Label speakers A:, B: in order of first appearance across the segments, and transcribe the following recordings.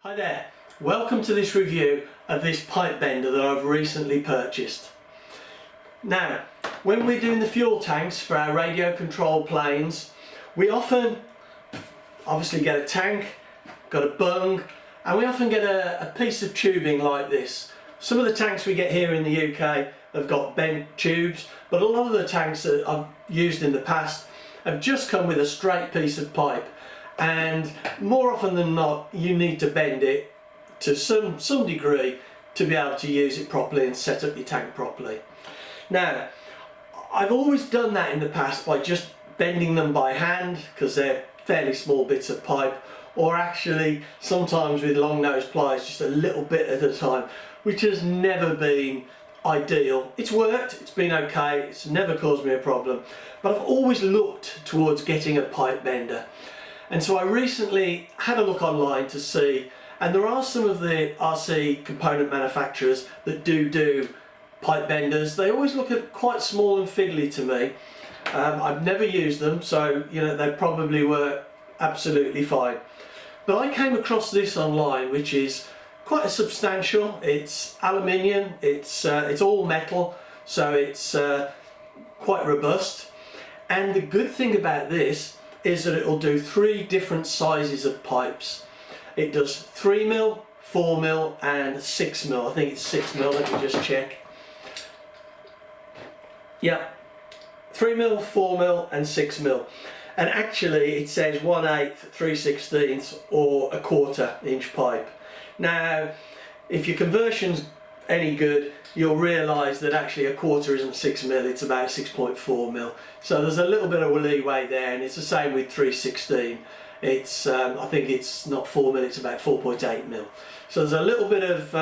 A: Hi there, welcome to this review of this pipe bender that I've recently purchased. Now, when we're doing the fuel tanks for our radio control planes, we often obviously get a tank, got a bung, and we often get a piece of tubing like this. Some of the tanks we get here in the UK have got bent tubes, but a lot of the tanks that I've used in the past have just come with a straight piece of pipe. And more often than not, you need to bend it to some degree to be able to use it properly and set up your tank properly. Now, I've always done that in the past by just bending them by hand because they're fairly small bits of pipe, or actually sometimes with long nose pliers, just a little bit at a time, which has never been ideal. It's worked, it's been okay, it's never caused me a problem, but I've always looked towards getting a pipe bender. And so I recently had a look online to see, and there are some of the RC component manufacturers that do pipe benders. They always look quite small and fiddly to me. I've never used them, so you know they probably were absolutely fine. But I came across this online, which is quite a substantial. It's aluminium, it's all metal, so it's quite robust. And the good thing about this is that it will do 3 different sizes of pipes. It does 3mm, 4mm and 6mm. I think it's 6mm, let me just check. Yep, 3mm, 4mm and 6mm. And actually it says 1/8, 3/16 or a 1/4 inch pipe. Now, if your conversion's any good, you'll realise that actually a 1/4 isn't 6mm, it's about 6.4mm. So there's a little bit of leeway there, and it's the same with 3/16. It's I think it's not 4mm, it's about 4.8mm. So there's a little bit of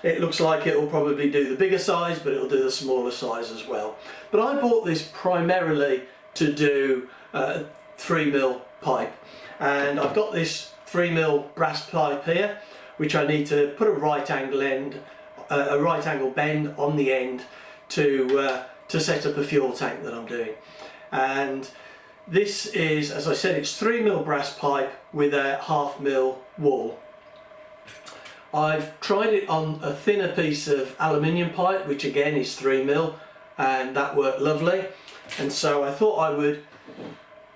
A: it looks like it will probably do the bigger size, but it'll do the smaller size as well. But I bought this primarily to do 3mm pipe, and I've got this 3mm brass pipe here, which I need to put a right angle bend on the end to set up a fuel tank that I'm doing. And this is, as I said, it's 3mm brass pipe with a 1/2mm wall. I've tried it on a thinner piece of aluminium pipe, which again is 3mm, and that worked lovely. And so I thought I would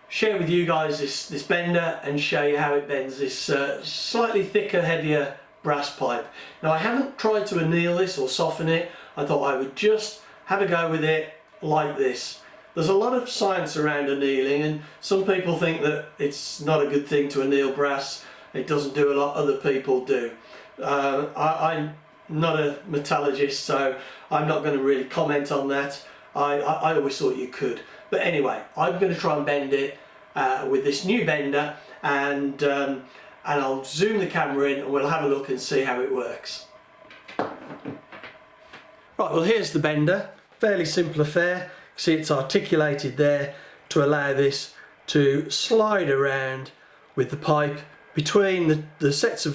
A: share with you guys this bender and show you how it bends this slightly thicker, heavier brass pipe. Now, I haven't tried to anneal this or soften it. I thought I would just have a go with it like this. There's a lot of science around annealing, and some people think that it's not a good thing to anneal brass. It doesn't do a lot, other people do. I'm not a metallurgist, so I'm not going to really comment on that. I always thought you could. But anyway, I'm going to try and bend it with this new bender, and I'll zoom the camera in and we'll have a look and see how it works. Right, well, here's the bender. Fairly simple affair. See, it's articulated there to allow this to slide around with the pipe between the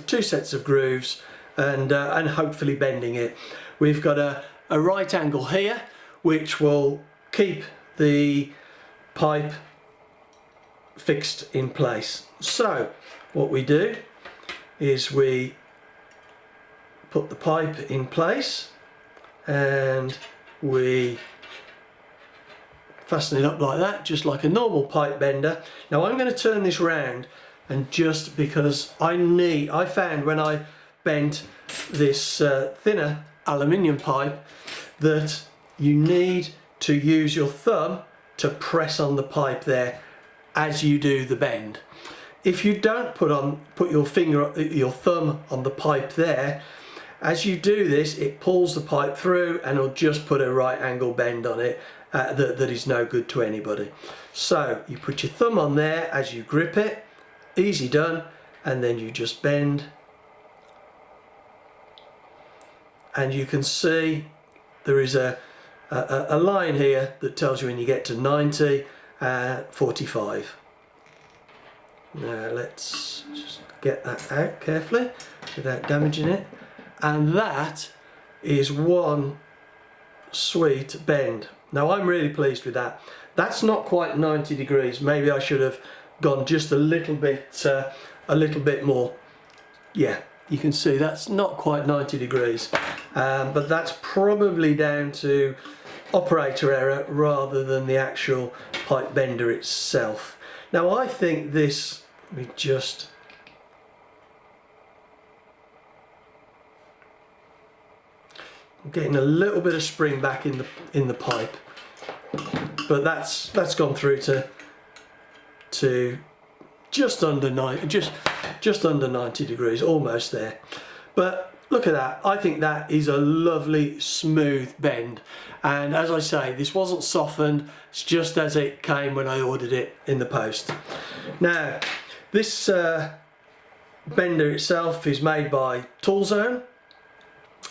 A: two sets of grooves, and hopefully bending it. We've got a right angle here, which will keep the pipe fixed in place. So what we do is we put the pipe in place and we fasten it up like that, just like a normal pipe bender. Now I'm going to turn this round, and just because I found when I bent this thinner aluminium pipe that you need to use your thumb to press on the pipe there as you do the bend. If you don't put your thumb on the pipe there, as you do this, it pulls the pipe through and it'll just put a right angle bend on it that is no good to anybody. So you put your thumb on there as you grip it, easy done, and then you just bend, and you can see there is a line here that tells you when you get to 90, 45. Now let's just get that out carefully without damaging it, and that is one sweet bend. Now I'm really pleased with that. That's not quite 90 degrees. Maybe I should have gone just a little bit more. Yeah, you can see that's not quite 90 degrees, but that's probably down to operator error rather than the actual pipe bender itself. Now I think this, let me just, I'm getting a little bit of spring back in the pipe, but that's gone through to just under 90 degrees, almost there. But look at that, I think that is a lovely smooth bend, and as I say, this wasn't softened, it's just as it came when I ordered it in the post. Now this bender itself is made by Toolzone,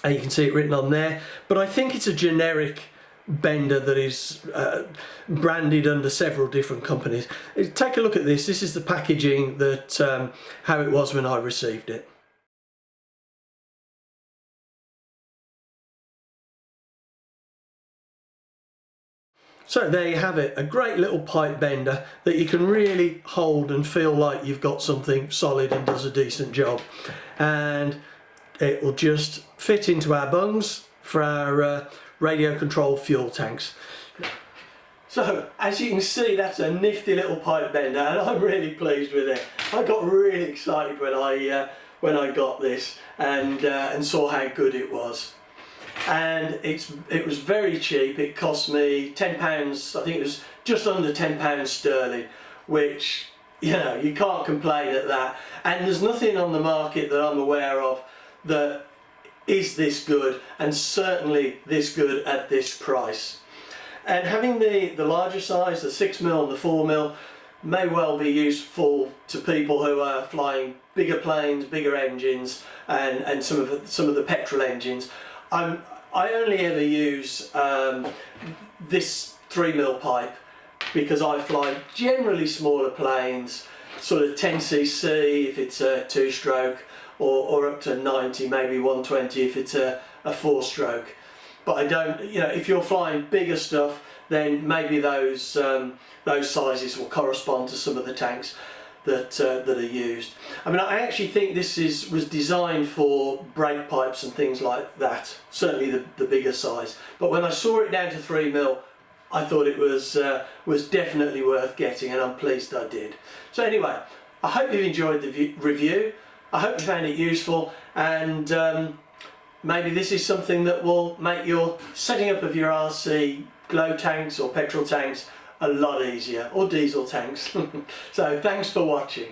A: and you can see it written on there, but I think it's a generic bender that is branded under several different companies. Take a look at this. This is the packaging that how it was when I received it. So there you have it, a great little pipe bender that you can really hold and feel like you've got something solid and does a decent job. And it will just fit into our bungs for our radio controlled fuel tanks. So as you can see, that's a nifty little pipe bender, and I'm really pleased with it. I got really excited when I got this and saw how good it was. And it was very cheap. It cost me £10, I think it was just under £10 sterling, which, you know, you can't complain at that. And there's nothing on the market that I'm aware of that is this good, and certainly this good at this price. And having the larger size, the 6mm and the 4mm, may well be useful to people who are flying bigger planes, bigger engines, and some of the petrol engines. I only ever use this 3mm pipe because I fly generally smaller planes, sort of 10cc if it's a 2-stroke, or up to 90, maybe 120 if it's a 4-stroke. But I don't, you know, if you're flying bigger stuff, then maybe those sizes will correspond to some of the tanks that are used. I mean, I actually think this was designed for brake pipes and things like that, certainly the bigger size. But when I saw it down to 3mm, I thought it was definitely worth getting, and I'm pleased I did. So anyway, I hope you've enjoyed the review. I hope you found it useful, and maybe this is something that will make your setting up of your RC glow tanks or petrol tanks a lot easier, or diesel tanks. So thanks for watching.